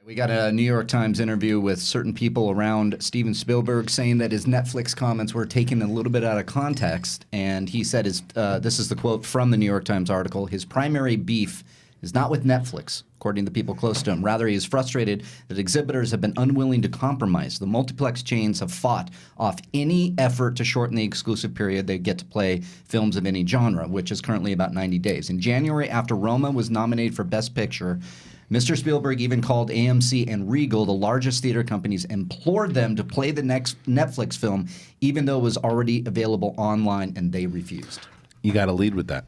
We got a New York Times interview with certain people around Steven Spielberg saying that his Netflix comments were taken a little bit out of context. And he said, this is the quote from the New York Times article, his primary beef is not with Netflix, according to people close to him. Rather, he is frustrated that exhibitors have been unwilling to compromise. The multiplex chains have fought off any effort to shorten the exclusive period they get to play films of any genre, which is currently about 90 days. In January, after Roma was nominated for Best Picture, Mr. Spielberg even called AMC and Regal, the largest theater companies, implored them to play the next Netflix film, even though it was already available online, and they refused. You got to lead with that.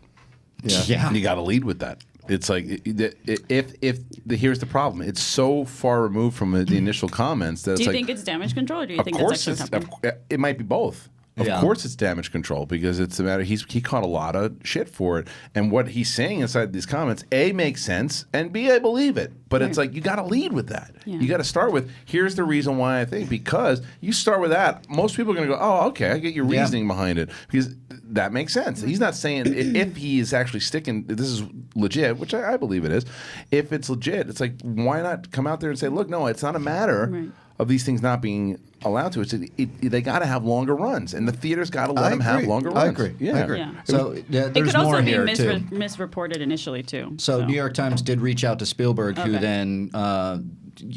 Yeah. You got to lead with that. It's like here's the problem. It's so far removed from the initial comments that do you think it's damage control, or do you think it's actually it might be both. Of course it's damage control because it's a matter he caught a lot of shit for it. And what he's saying inside these comments, A, makes sense, and B, I believe it. But it's like you got to lead with that. Yeah. You got to start with, here's the reason why I think. Because you start with that, most people are going to go, oh, okay, I get your reasoning behind it. Because that makes sense. He's not saying if he is actually sticking, this is legit, which I believe it is. If it's legit, it's like, why not come out there and say, look, no, it's not a matter of these things not being allowed to. They got to have longer runs, and the theaters got to let them have longer runs. I agree. Yeah. I agree. Yeah. So it there's could also more be here too. misreported initially too. So New York Times did reach out to Spielberg, who then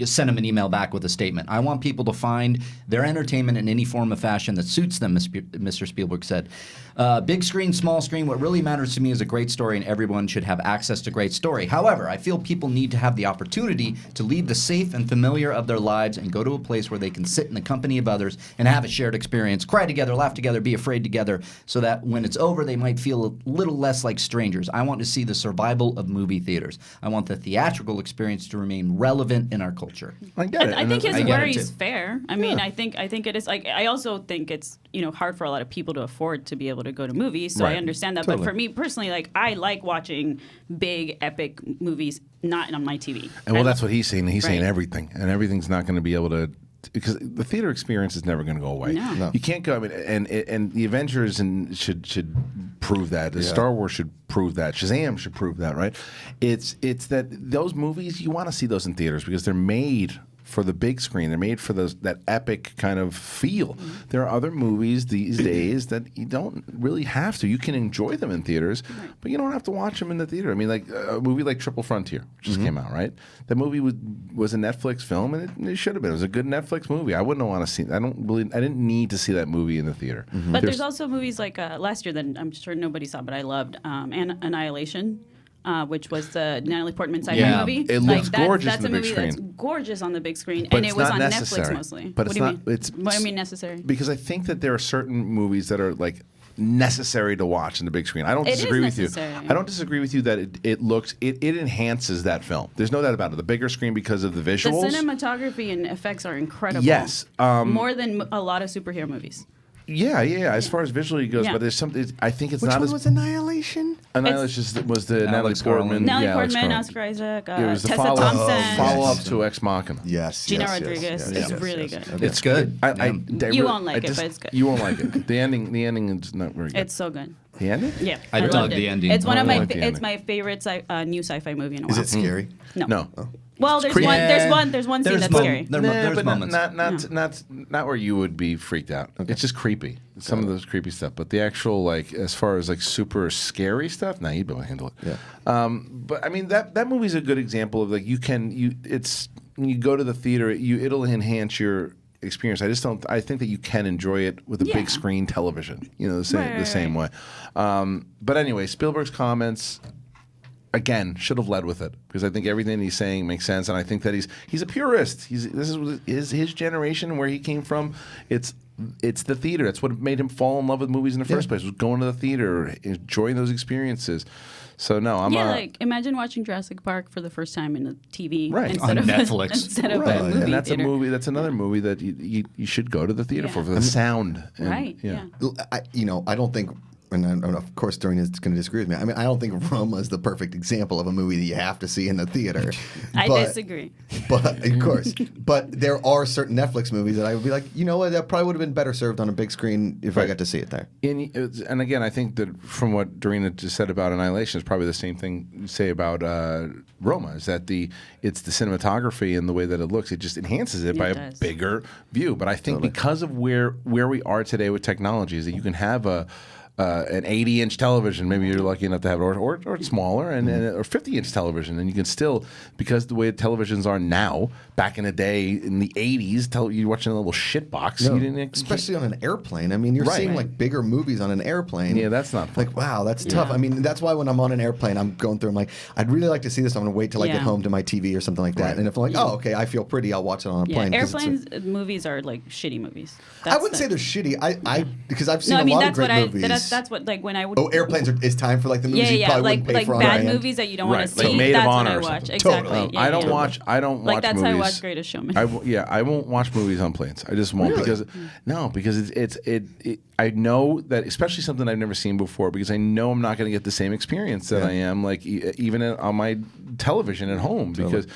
sent him an email back with a statement. I want people to find their entertainment in any form of fashion that suits them, Mr. Spielberg said. Big screen, small screen, what really matters to me is a great story, and everyone should have access to great story. However, I feel people need to have the opportunity to leave the safe and familiar of their lives and go to a place where they can sit in the company of others and have a shared experience, cry together, laugh together, be afraid together, so that when it's over, they might feel a little less like strangers. I want to see the survival of movie theaters. I want the theatrical experience to remain relevant in our culture. I get it. I think his worry is fair. I mean, I think it is. Like, I also think it's hard for a lot of people to afford to be able to go to movies. So I understand that. Totally. But for me personally, like, I like watching big epic movies not on my TV. And that's what he's saying. He's saying everything, and everything's not going to be able to. Because the theater experience is never going to go away. No. You can't go. I mean, and the Avengers should prove that. The Star Wars should prove that. Shazam should prove that. Right? It's that those movies, you want to see those in theaters because they're made for the big screen. They're made for that epic kind of feel. There are other movies these days that you don't really have to. You can enjoy them in theaters, but you don't have to watch them in the theater. I mean, like a movie like Triple Frontier, which just came out, right? That movie was a Netflix film, and it should have been. It was a good Netflix movie. I wouldn't want to see. I didn't need to see that movie in the theater. But there's also movies like last year that I'm sure nobody saw, but I loved Annihilation. Which was the Natalie Portman sci-fi movie. It looks gorgeous on the big screen. That's a movie that's gorgeous on the big screen, but and it was on necessary. Netflix mostly. But what do you mean? What do you mean necessary? Because I think that there are certain movies that are like necessary to watch on the big screen. I don't disagree with you. I don't disagree with you that it enhances that film. There's no doubt about it. The bigger screen because of the visuals. The cinematography and effects are incredible. Yes, more than a lot of superhero movies. Yeah. As far as visually goes, but there's something. I think it's Which not one as. was Annihilation? Annihilation was the Natalie Portman. Natalie Portman, Oscar Isaac, it was the Tessa Thompson. Follow-up to Ex Machina. Yes. Gina Rodriguez. It's really good. It's good. You won't like it, but it's good. You won't like it. The ending is not very good. It's so good. The ending? Yeah, I dug the ending. It's one of my. It's my favorite new sci-fi movie in a while. Is it scary? No. Well, there's one scene that's scary. There's moments. Not where you would be freaked out. Okay. It's just creepy. Some of those creepy stuff, but the actual like as far as like super scary stuff, you'd be able to handle it. Yeah. But I mean that movie's a good example of like when you go to the theater, it'll enhance your experience. I think that you can enjoy it with a big screen television. The same way. But anyway, Spielberg's comments. Again, should have led with it because I think everything he's saying makes sense, and I think that he's a purist. This is his generation where he came from. It's the theater. That's what made him fall in love with movies in the first place. Was going to the theater, enjoying those experiences. So no, like imagine watching Jurassic Park for the first time in a TV instead of Netflix. Instead of a movie and that's theater. a movie. That's another movie that you should go to the theater for the sound. Right. I don't think and of course Doreen is going to disagree with me. I mean, I don't think Roma is the perfect example of a movie that you have to see in the theater. I disagree. But of course, but there are certain Netflix movies that I would be like, you know what, that probably would have been better served on a big screen if I got to see it there. And again, I think that from what Doreen just said about Annihilation is probably the same thing you say about Roma. Is that it's the cinematography and the way that it looks. It just enhances it by a bigger view. But I think because of where we are today with technology, is that you can have an 80-inch television, maybe you're lucky enough to have it, or smaller, or 50-inch television, and you can still, because the way televisions are now, back in the day, in the 80s, you're watching a little shit box. No, you didn't, especially on an airplane. I mean, you're seeing like bigger movies on an airplane. Yeah, that's not fun. Like, wow, that's tough. I mean, that's why when I'm on an airplane, I'm going through, I'm like, I'd really like to see this. I'm going to wait till I get home to my TV or something like that. And if I'm like, oh, okay, I feel pretty, I'll watch it on a plane. Airplanes movies are like shitty movies. I wouldn't say they're shitty. Because I've seen a lot of great movies. That's what, like, when I would... Oh, airplanes is time for like the movies you probably wouldn't pay for on bad hand. movies that you don't want to see. Like Maid of That's Honor what I or watch. something. Exactly. Totally. Yeah, I don't watch like movies. That's how I watch Greatest Showman. I won't watch movies on planes. I just won't because I know that, especially something I've never seen before, because I know I'm not going to get the same experience that I am like even on my television at home because.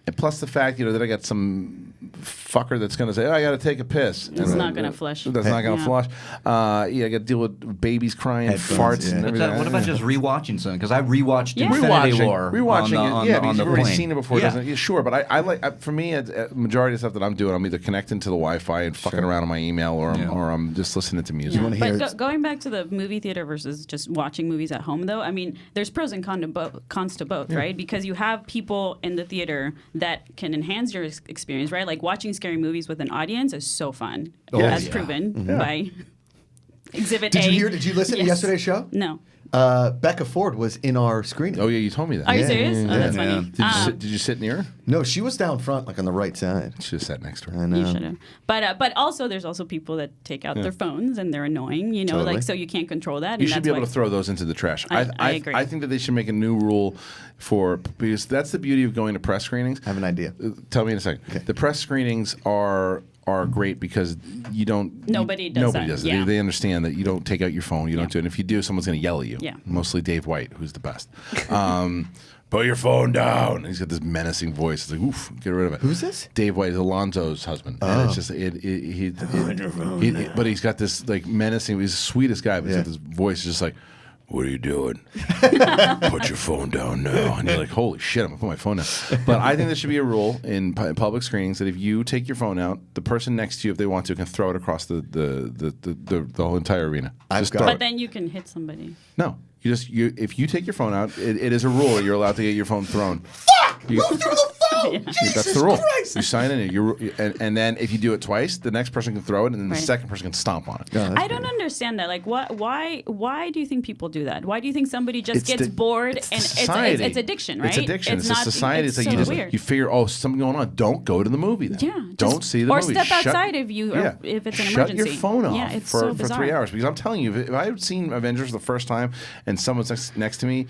And plus the fact, that I got some fucker that's going to say, "Oh, I got to take a piss." It's not going to flush. That's not going to flush. I got to deal with babies crying, farts, and everything. What about just rewatching something? Because I rewatched Infinity War rewatching on it. the Because you've already plane. seen it before. Sure, but I like for me, majority of stuff that I'm doing, I'm either connecting to the Wi-Fi and fucking around on my email, or I'm just listening to music. But going back to the movie theater versus just watching movies at home, though, I mean, there's pros and cons to both, right? Because you have people in the theater that can enhance your experience, right? Like watching scary movies with an audience is so fun, as proven by Exhibit A. Did you listen to yesterday's show? No. Becca Ford was in our screening. Oh yeah, you told me that. Are you serious? Oh, that's funny. Did you sit near her? No, she was down front, like on the right side. Should have sat next to her. I know. You should have. But also, there's also people that take out their phones and they're annoying, Totally. like, so you can't control that. You and should that's be able why- to throw those into the trash. I agree. I think that they should make a new rule because that's the beauty of going to press screenings. I have an idea. Tell me in a second. Okay. The press screenings are great because you don't. Nobody does Nobody that. does it. Yeah. They understand that you don't take out your phone. You don't do it. And if you do, someone's going to yell at you. Yeah. Mostly Dave White, who's the best. Put your phone down. He's got this menacing voice. It's like, oof, get rid of it. Who's this? Dave White is Alonzo's husband. And it's just but he's got this like menacing. He's the sweetest guy, but he's got this voice just like, "What are you doing? Put your phone down now." And you're like, "Holy shit, I'm gonna put my phone down." But I think there should be a rule in public screenings that if you take your phone out, the person next to you, if they want to, can throw it across the whole entire arena. But then you can hit somebody. No. If you take your phone out, it is a rule that you're allowed to get your phone thrown. Fuck! Move through the phone! Jesus That's the rule. Christ! You sign in, and then if you do it twice, the next person can throw it, and then the second person can stomp on it. I don't understand that. Like, why do you think people do that? Why do you think somebody just gets bored and it's addiction, right? It's addiction. It's a not, society. It's like so weird. you figure, something going on. Don't go to the movie then. Yeah. Don't see the or movie. Or step outside if it's an emergency. Shut your phone off for 3 hours. Because I'm telling you, if I had seen Avengers the first time and someone's next to me,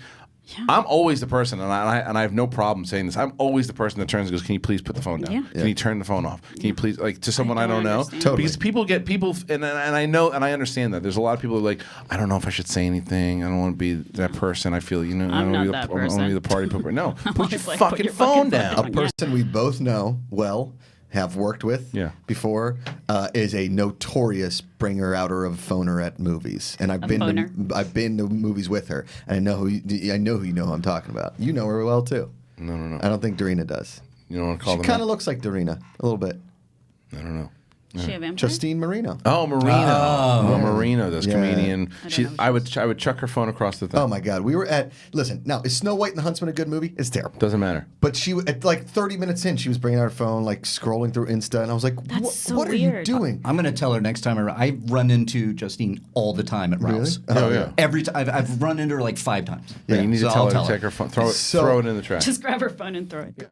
I'm always the person, and I have no problem saying this. I'm always the person that turns and goes, "Can you please put the phone down? Can you turn the phone off? Can you please," like, to someone I don't know? Totally. Because people, and I know, and I understand that. There's a lot of people who are like, "I don't know if I should say anything. I don't want to be that person. I feel, I don't want to be the party pooper." No, put your fucking phone down. A person we both know well, have worked with before, is a notorious bringer outer of phoner at movies, and I've been to movies with her, and I know who you know who I'm talking about. You know her well too. No. I don't think Dorina does. You don't want to call them? She kind of looks like Dorina a little bit. I don't know. Is she a vampire? Justine Marino. Oh, Marino. Marino, this comedian. I would chuck her phone across the thing. Oh my God, we were listen. Now, is Snow White and the Huntsman a good movie? It's terrible. Doesn't matter. But she, at like 30 minutes in, she was bringing out her phone, like scrolling through Insta, and I was like, "What are you doing?" I'm going to tell her next time I run into Justine all the time at Ralph's. Really? Oh yeah. Every time I've run into her like 5 times. Yeah, you need to tell her to I'll take her phone, throw it in the trash. Just grab her phone and throw it.